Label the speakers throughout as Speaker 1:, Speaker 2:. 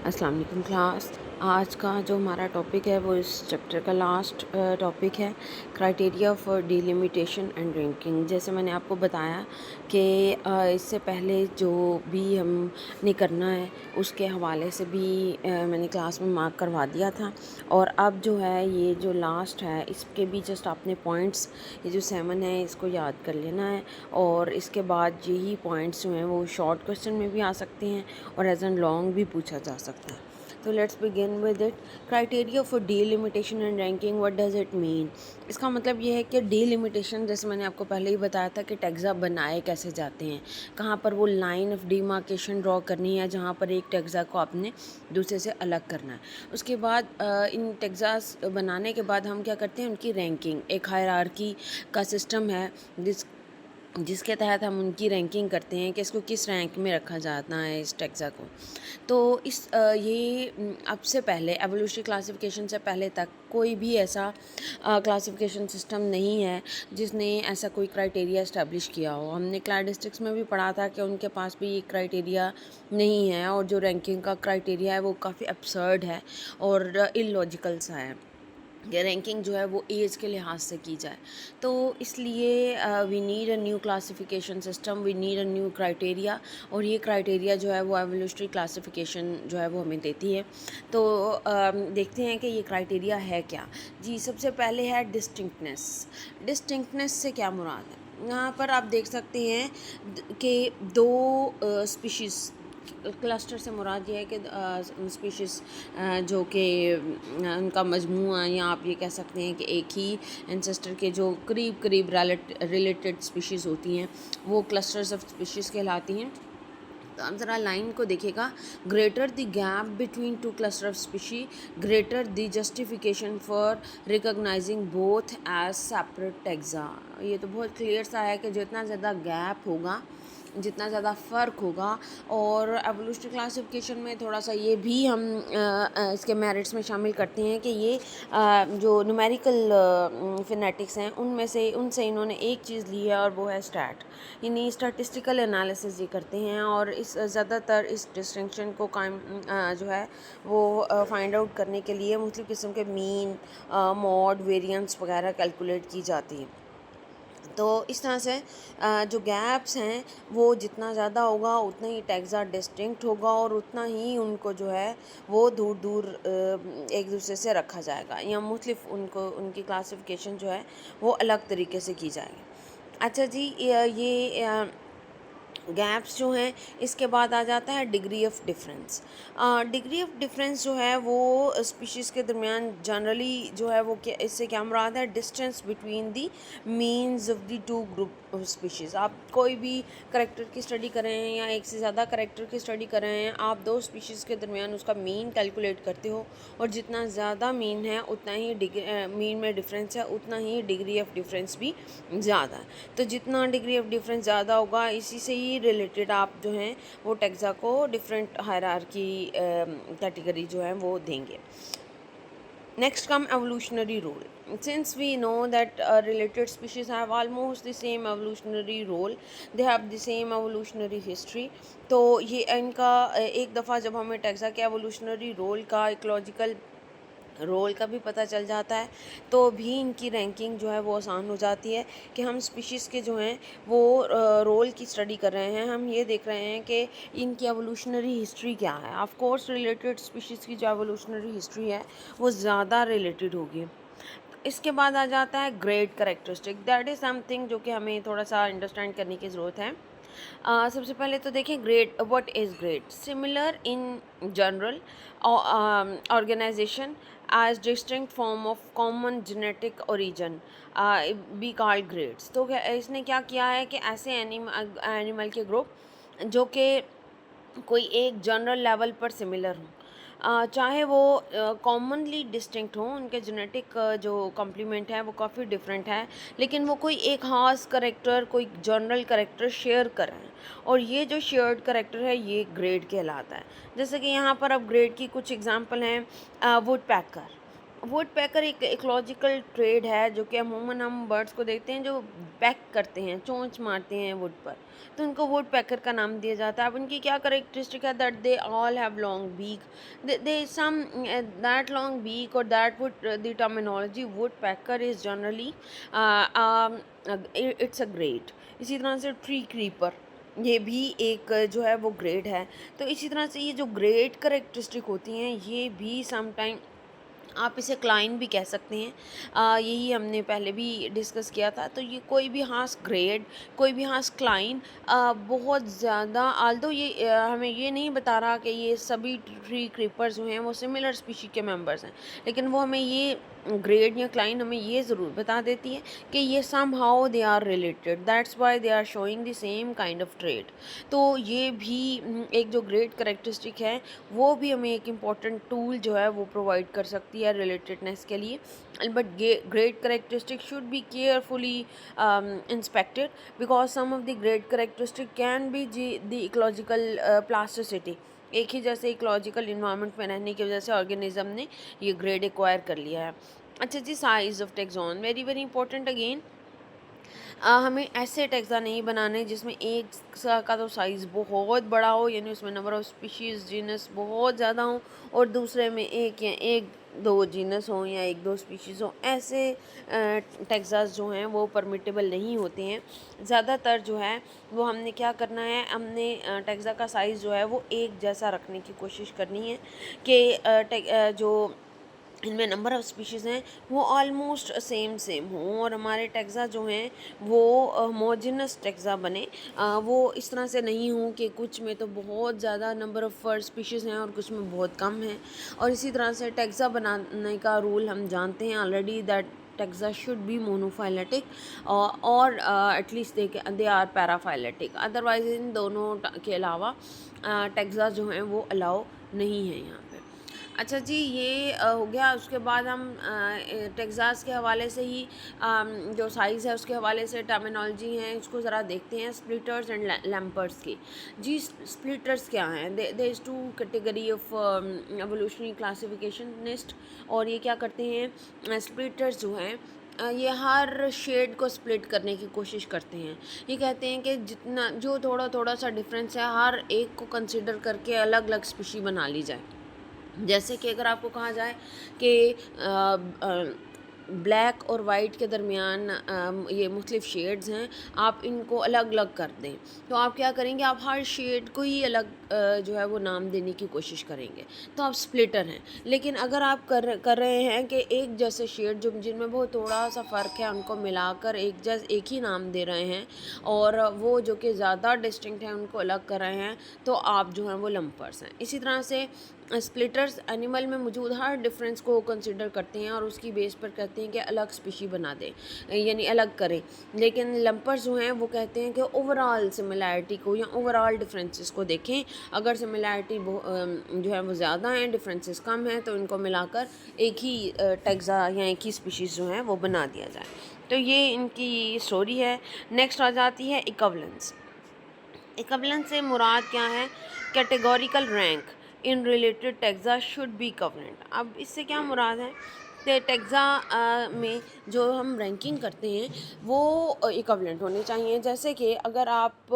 Speaker 1: अस्सलाम वालेकुम क्लास। आज का जो हमारा टॉपिक है वो इस चैप्टर का लास्ट टॉपिक है, criteria for delimitation and ranking. जैसे मैंने आपको बताया कि इससे पहले जो भी हमने करना है उसके हवाले से भी मैंने क्लास में मार्क करवा दिया था। और अब जो है ये जो लास्ट है इसके भी जस्ट आपने पॉइंट्स, ये जो 7 है इसको याद कर लेना है। और इसके बाद यही पॉइंट्स जो हैं वो शॉर्ट क्वेश्चन में भी आ सकते हैं और एज एन लॉन्ग भी पूछा जा सकता है। तो let's begin with it. Criteria for delimitation and ranking, what does it mean? इसका मतलब ये है कि डिलिमिटेशन, जैसे मैंने आपको पहले ही बताया था कि टैक्सा बनाए कैसे जाते हैं, कहाँ पर वो लाइन ऑफ डिमार्केशन ड्रॉ करनी है जहाँ पर एक टैक्सा को आपने दूसरे से अलग करना है। उसके बाद इन टैक्सास बनाने के बाद हम क्या करते हैं, उनकी रैंकिंग, एक हायरार्की का सिस्टम है जिसके तहत हम उनकी रैंकिंग करते हैं कि इसको किस रैंक में रखा जाता है इस टैक्सा को। तो अब से पहले एवोल्यूशनरी क्लासिफिकेशन से पहले तक कोई भी ऐसा क्लासिफिकेशन सिस्टम नहीं है जिसने ऐसा कोई क्राइटेरिया इस्टेब्लिश किया हो। हमने क्लासिस्टिक्स में भी पढ़ा था कि उनके पास भी ये क्राइटेरिया नहीं है, और जो रैंकिंग का क्राइटेरिया है वो काफ़ी absurd है और इलॉजिकल सा है कि रैंकिंग जो है वो एज के लिहाज से की जाए। तो इसलिए we need a new classification system, we need a new criteria, और ये क्राइटेरिया जो है वो एवोल्यूशनरी क्लासिफिकेशन जो है वो हमें देती है। तो देखते हैं कि ये क्राइटेरिया है क्या। जी, सबसे पहले है डिस्टिंक्टनेस। डिस्टिंक्टनेस से क्या मुराद है? यहाँ पर आप देख सकते हैं कि दो स्पीशीज़, क्लस्टर से मुराद ये है कि स्पीशीज़ जो कि उनका मजमूआ, या आप ये कह सकते हैं कि एक ही एंसेस्टर के जो करीब करीब रिलेटेड स्पीशीज़ होती हैं वो क्लस्टर्स ऑफ स्पीशीज़ कहलाती हैं। तो आप ज़रा लाइन को देखिएगा, greater the gap between two cluster of species, greater the justification for recognizing both as separate taxa. ये तो बहुत क्लियर सा है कि जितना ज़्यादा गैप होगा, जितना ज़्यादा फ़र्क होगा। और एवोल्यूशनरी क्लासिफिकेशन में थोड़ा सा ये भी हम इसके मेरिट्स में शामिल करते हैं कि ये जो न्यूमेरिकल फिनेटिक्स हैं उनसे इन्होंने एक चीज़ ली है और वो है स्टैट, यानी स्टैटिस्टिकल एनालिसिस ये करते हैं। और इस ज़्यादातर इस डिस्टिंक्शन को कायम जो है वो फाइंड आउट करने के लिए मुख्तलिफ़ किस्म के मीन, मॉड, वेरिएंस वगैरह कैलकुलेट की जाती है। तो इस तरह से जो गैप्स हैं वो जितना ज़्यादा होगा उतना ही टैक्सा डिस्टिंक्ट होगा, और उतना ही उनको जो है वो दूर दूर एक दूसरे से रखा जाएगा, या मुख्तलिफ उनको उनकी क्लासिफिकेशन जो है वो अलग तरीके से की जाएगी। अच्छा जी, ये गैप्स जो हैं, इसके बाद आ जाता है degree of difference. Degree of difference जो है वो स्पीशीज़ के दरमियान जनरली जो है वो क्या, इससे क्या मुराद है, distance between the means of the two group of species. आप कोई भी करेक्टर की स्टडी कर रहे हैं या एक से ज़्यादा करेक्टर की स्टडी कर रहे हैं, आप दो स्पीशीज़ के दरमियान उसका मीन कैलकुलेट करते हो, और जितना ज़्यादा मीन है उतना ही मीन में डिफरेंस है, उतना ही डिग्री ऑफ डिफरेंस भी ज़्यादा है। तो जितना डिग्री ऑफ डिफरेंस ज़्यादा होगा, इसी से ही रिलेटेड आप जो हैं वो टैक्सा को डिफरेंट हायरार्की कैटेगरी जो है वो देंगे। Next come evolutionary role. Since we know that related species have almost the same evolutionary role, they have the same evolutionary history. तो ये इनका एक दफ़ा जब हमें टैक्सा के evolutionary role का, इकोलॉजिकल रोल का भी पता चल जाता है, तो भी इनकी रैंकिंग जो है वो आसान हो जाती है कि हम स्पीशीज़ के जो हैं वो रोल की स्टडी कर रहे हैं, हम ये देख रहे हैं कि इनकी एवोल्यूशनरी हिस्ट्री क्या है। ऑफ कोर्स रिलेटेड स्पीशीज़ की जो एवोल्यूशनरी हिस्ट्री है वो ज़्यादा रिलेटेड होगी। इसके बाद आ जाता है grade characteristic, that is something जो कि हमें थोड़ा सा अंडरस्टैंड करने की ज़रूरत है। सबसे पहले तो देखें grade, what is grade? Similar in general organization as distinct form of common genetic origin be called grades। तो इसने क्या किया है कि ऐसे एनिमल के ग्रुप जो कि कोई एक जनरल लेवल पर सिमिलर हों, चाहे वो कॉमनली डिस्टिंक्ट हों, उनके जेनेटिक जो कम्प्लीमेंट है वो काफ़ी डिफरेंट है, लेकिन वो कोई एक ख़ास करेक्टर, कोई जनरल करेक्टर शेयर कर रहे हैं, और ये जो शेयर्ड करेक्टर है ये ग्रेड कहलाता है। जैसे कि यहाँ पर अब ग्रेड की कुछ एग्जांपल हैं, वुड पैकर, वुड पैकर एक इकोलॉजिकल ट्रेड है जो कि अमूमन हम बर्ड्स को देखते हैं जो पैक करते हैं, चोंच मारते हैं वुड पर, तो उनको वुड पैकर का नाम दिया जाता है। अब उनकी क्या करेक्टरिस्टिक है, that they all have long beak, they some that long beak और that would the terminology woodpecker is generally it's a grade. इसी तरह से ट्री क्रीपर ये भी एक जो है वो ग्रेड है। तो इसी तरह से ये जो ग्रेड करेक्टरिस्टिक होती हैं ये भी समटाइम आप इसे क्लाइन भी कह सकते हैं। यही हमने पहले भी डिस्कस किया था। तो ये कोई भी हांस ग्रेड, कोई भी हांस क्लाइन बहुत ज़्यादा, आल्दो ये हमें ये नहीं बता रहा कि ये सभी ट्री क्रीपर्स जो हैं वो सिमिलर स्पीशी के मेंबर्स हैं, लेकिन वो हमें ये ग्रेड या क्लाइन हमें ये ज़रूर बता देती है कि ये somehow they are related, that's why they are showing the same kind of trade. तो ये भी एक जो ग्रेड करेक्टरिस्टिक है वो भी हमें एक इम्पॉर्टेंट टूल जो है वो प्रोवाइड कर सकती है रिलेटेडनेस के लिए। But grade characteristic should be carefully inspected because some of the grade characteristic can be the ecological plasticity. एक ही जैसे इकोलॉजिकल इन्वायरमेंट में रहने की वजह से ऑर्गेनिज्म ने ये ग्रेड एक्वायर कर लिया है। अच्छा जी, size of taxon very very important again. हमें ऐसे टैक्सा नहीं बनाने जिसमें एक का तो साइज़ बहुत बड़ा हो, यानी उसमें नंबर ऑफ़ स्पीशीज़ जीनस बहुत ज़्यादा हो, और दूसरे में एक या एक दो जीनस हों या एक दो स्पीशीज़ हों। ऐसे टैक्सास जो हैं वो परमिटेबल नहीं होते हैं। ज़्यादातर जो है वो हमने क्या करना है, हमने टैक्सा का साइज़ जो है वो एक जैसा रखने की कोशिश करनी है कि जो इनमें नंबर ऑफ़ स्पीशीज़ हैं वो ऑलमोस्ट सेम हों, और हमारे टैक्सा जो हैं वो होमोजेनस टैक्सा बने। वो इस तरह से नहीं हों कि कुछ में तो बहुत ज़्यादा नंबर ऑफ़ स्पीशीज़ हैं और कुछ में बहुत कम हैं। और इसी तरह से टैक्सा बनाने का रूल हम जानते हैं already, that taxa should be monophyletic और at least they are paraphyletic, otherwise इन दोनों के अलावा टैक्सा जो हैं वो अलाउ नहीं है यहाँ पे। अच्छा जी, ये हो गया। उसके बाद हम टेक्सास के हवाले से ही जो साइज़ है उसके हवाले से टर्मिनोलॉजी हैं इसको ज़रा देखते हैं, स्प्लिटर्स एंड लैम्पर्स की। जी, स्प्लिटर्स क्या हैं? They is two category of evolutionary classificationist, और ये क्या करते हैं, स्प्लिटर्स जो हैं ये हर शेड को स्प्लिट करने की कोशिश करते हैं। ये कहते हैं कि जितना जो थोड़ा थोड़ा सा डिफरेंस है हर एक को कंसिडर करके अलग अलग स्पीशी बना ली जाए। जैसे कि अगर आपको कहा जाए कि ब्लैक और वाइट के दरमियान ये मुख्तलिफ शेड्स हैं, आप इनको अलग अलग कर दें, तो आप क्या करेंगे, आप हर शेड को ही अलग जो है वो नाम देने की कोशिश करेंगे, तो आप स्प्लिटर हैं। लेकिन अगर आप कर रहे हैं कि एक जैसे शेड जो जिनमें बहुत थोड़ा सा फ़र्क है उनको मिलाकर एक ही नाम दे रहे हैं, और वो जो कि ज़्यादा डिस्टिंक्ट हैं उनको अलग कर रहे हैं, तो आप जो हैं वो लंपर्स हैं। इसी तरह से स्प्लिटर्स एनिमल में मौजूद हर डिफरेंस को कंसिडर करते हैं और उसकी बेस पर कहते हैं कि अलग स्पीशी बना दें, यानी अलग करें। लेकिन लंपर्स जो हैं वो कहते हैं कि ओवरऑल सिमिलैरिटी को या ओवरऑल डिफरेंसेस को देखें। अगर सिमिलैरिटी जो है वो ज़्यादा हैं, डिफरेंसेस कम हैं, तो इनको मिलाकर एक ही टैक्सा या एक ही स्पीशीज़ जो है वो बना दिया जाए। तो ये इनकी स्टोरी है। नेक्स्ट आ जाती है इक्विवेलेंस। इक्विवेलेंस से मुराद क्या है, categorical rank in related taxa should B equivalent. अब इससे क्या मुराद है कि टैक्सा में जो हम रैंकिंग करते हैं वो इक्विवेलेंट होने चाहिए। जैसे कि अगर आप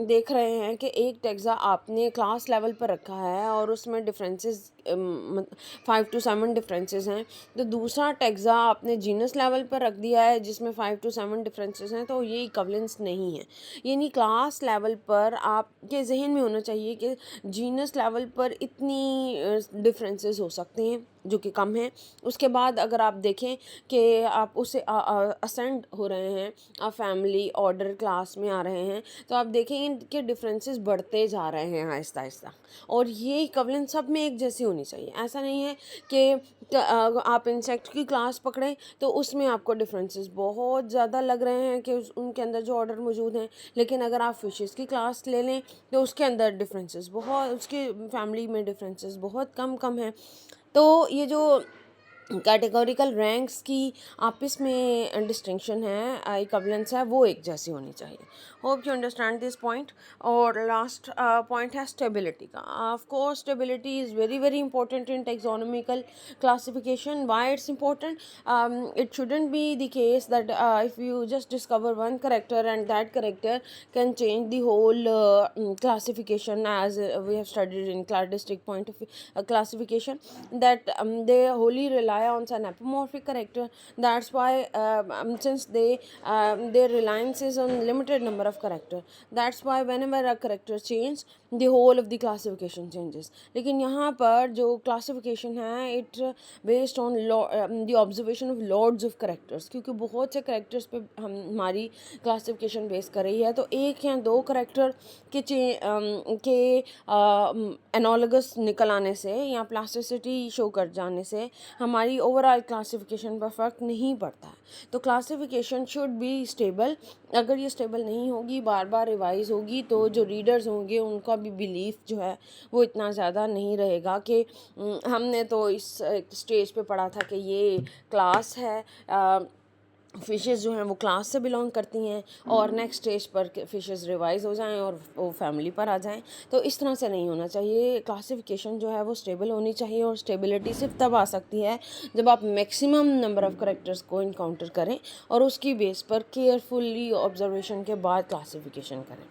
Speaker 1: देख रहे हैं कि एक टैक्सा आपने क्लास लेवल पर रखा है और उसमें डिफरेंसेस 5 to 7 डिफरेंसेस हैं, तो दूसरा टैक्सा आपने जीनस लेवल पर रख दिया है जिसमें 5 to 7 डिफरेंसेस हैं, तो ये इक्विवेलेंस नहीं है। यानी क्लास लेवल पर आपके जहन में होना चाहिए कि जीनस लेवल पर इतनी डिफरेंसेस हो सकते हैं जो कि कम है। उसके बाद अगर आप देखें कि आप उससे असेंड हो रहे हैं, आप फैमिली ऑर्डर क्लास में आ रहे हैं, तो आप देखेंगे कि डिफरेंसेस बढ़ते जा रहे हैं आहिस्ता आहिस्ता, और ये इक्विवेलेंस सब में एक जैसी होनी चाहिए। ऐसा नहीं है कि आप इंसेक्ट की क्लास पकड़ें तो उसमें आपको डिफरेंसेस बहुत ज़्यादा लग रहे हैं कि उनके अंदर जो ऑर्डर मौजूद हैं, लेकिन अगर आप फिशेस की क्लास ले लें तो उसके अंदर डिफरेंसेस बहुत, उसके फैमिली में डिफरेंसेस बहुत कम कम हैं। तो ये जो कैटेगोरिकल रैंक्स की आपस में डिस्टिंक्शन है, इक्विवेलेंस है, वो एक जैसी होनी चाहिए। Hope you understand this point. और लास्ट पॉइंट है स्टेबिलिटी का। Of course stability is very very important in taxonomical classification. Why it's important? It shouldn't be the case that if you just discover one character and that character can change the whole classification, as we have studied in cladistic point of classification, that they wholly rely on synapomorphic character. That's why since their reliance is on limited number of character, that's why whenever a character change, the whole of the classification changes. लेकिन यहाँ पर जो classification है it based on the observation of loads of characters, क्योंकि बहुत से characters पे हमारी classification base कर रही है, तो एक या दो character के एनालॉगस निकल आने से या प्लास्टिसिटी शो कर जाने से हमारी ओवरऑल क्लासिफिकेशन पर फ़र्क नहीं पड़ता है। तो क्लासिफिकेशन शुड बी स्टेबल। अगर ये स्टेबल नहीं होगी, बार बार रिवाइज होगी, तो जो रीडर्स होंगे उनका भी बिलीफ जो है वो इतना ज़्यादा नहीं रहेगा कि हमने तो इस स्टेज पे पढ़ा था कि ये क्लास है, फ़िशेस जो हैं वो क्लास से बिलोंग करती हैं, और नेक्स्ट स्टेज पर फ़िशेस रिवाइज हो जाएं और वो फैमिली पर आ जाएं। तो इस तरह से नहीं होना चाहिए। क्लासिफिकेशन जो है वो स्टेबल होनी चाहिए, और स्टेबिलिटी सिर्फ तब आ सकती है जब आप मैक्सिमम नंबर ऑफ़ करेक्टर्स को इनकाउंटर करें और उसकी बेस पर केयरफुली ऑब्जर्वेशन के बाद क्लासिफिकेशन करें।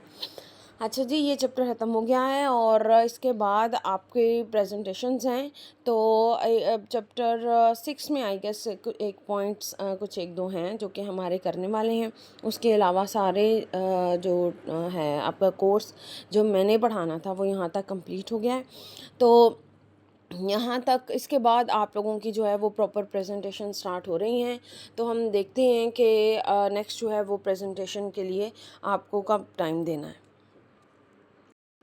Speaker 1: अच्छा जी, ये चैप्टर ख़त्म हो गया है और इसके बाद आपके प्रेजेंटेशंस हैं। तो चैप्टर 6 में आई गेस एक पॉइंट्स कुछ एक दो हैं जो कि हमारे करने वाले हैं। उसके अलावा सारे जो है आपका कोर्स जो मैंने पढ़ाना था वो यहाँ तक कंप्लीट हो गया है। तो यहाँ तक इसके बाद आप लोगों की जो है वो प्रॉपर प्रेजेंटेशन स्टार्ट हो रही हैं। तो हम देखते हैं कि नेक्स्ट जो है वो प्रेजेंटेशन के लिए आपको कब टाइम देना है।